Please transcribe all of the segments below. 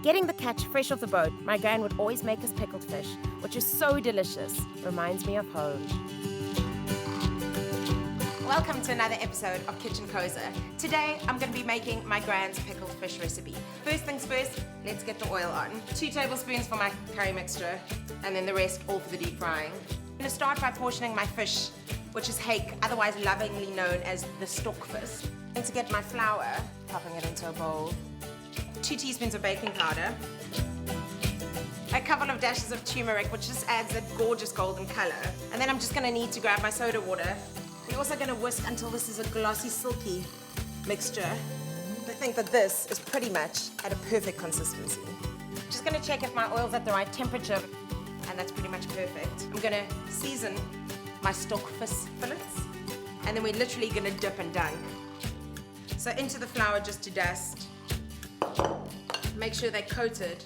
Getting the catch fresh off the boat, my gran would always make us pickled fish, which is so delicious. Reminds me of home. Welcome to another episode of KitchenCoZa. Today, I'm going to be making my gran's pickled fish recipe. First things first, let's get the oil on. 2 tablespoons for my curry mixture, and then the rest all for the deep frying. I'm going to start by portioning my fish, which is hake, otherwise lovingly known as the stockfish. And to get my flour, popping it into a bowl. 2 teaspoons of baking powder. A couple of dashes of turmeric, which just adds that gorgeous golden color. And then I'm just going to need to grab my soda water. We're also going to whisk until this is a glossy, silky mixture. I think that this is pretty much at a perfect consistency. Just going to check if my oil's at the right temperature, and that's pretty much perfect. I'm going to season my stockfish fillets, and then we're literally going to dip and dunk. So into the flour just to dust. Make sure they're coated,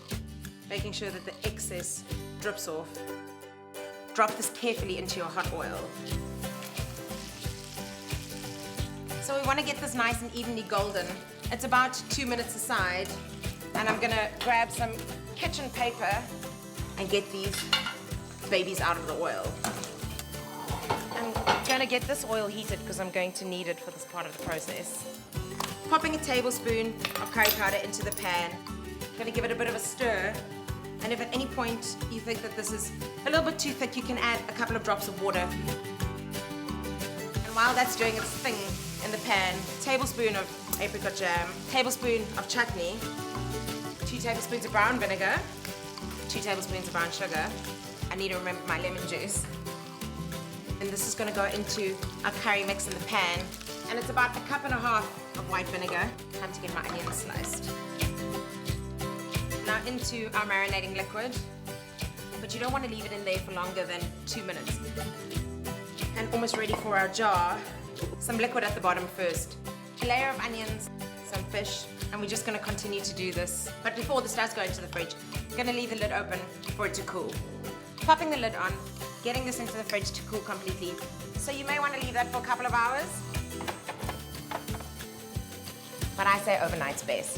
making sure that the excess drips off. Drop this carefully into your hot oil. So we want to get this nice and evenly golden. It's about 2 minutes aside, and I'm gonna grab some kitchen paper and get these babies out of the oil. I'm gonna get this oil heated because I'm going to need it for this part of the process. Popping a tablespoon of curry powder into the pan. Gonna give it a bit of a stir, and if at any point you think that this is a little bit too thick, you can add a couple of drops of water. And while that's doing its thing in the pan, tablespoon of apricot jam, tablespoon of chutney, 2 tablespoons of brown vinegar, 2 tablespoons of brown sugar. I need to remember my lemon juice. And this is going to go into our curry mix in the pan, and it's about 1.5 cups of white vinegar. Time to get my onions sliced. Now into our marinating liquid, but you don't want to leave it in there for longer than 2 minutes. And almost ready for our jar. Some liquid at the bottom first. A layer of onions, some fish, and we're just going to continue to do this. But before this does go into the fridge, I'm going to leave the lid open for it to cool. Popping the lid on, getting this into the fridge to cool completely. So you may want to leave that for a couple of hours. But I say overnight's best.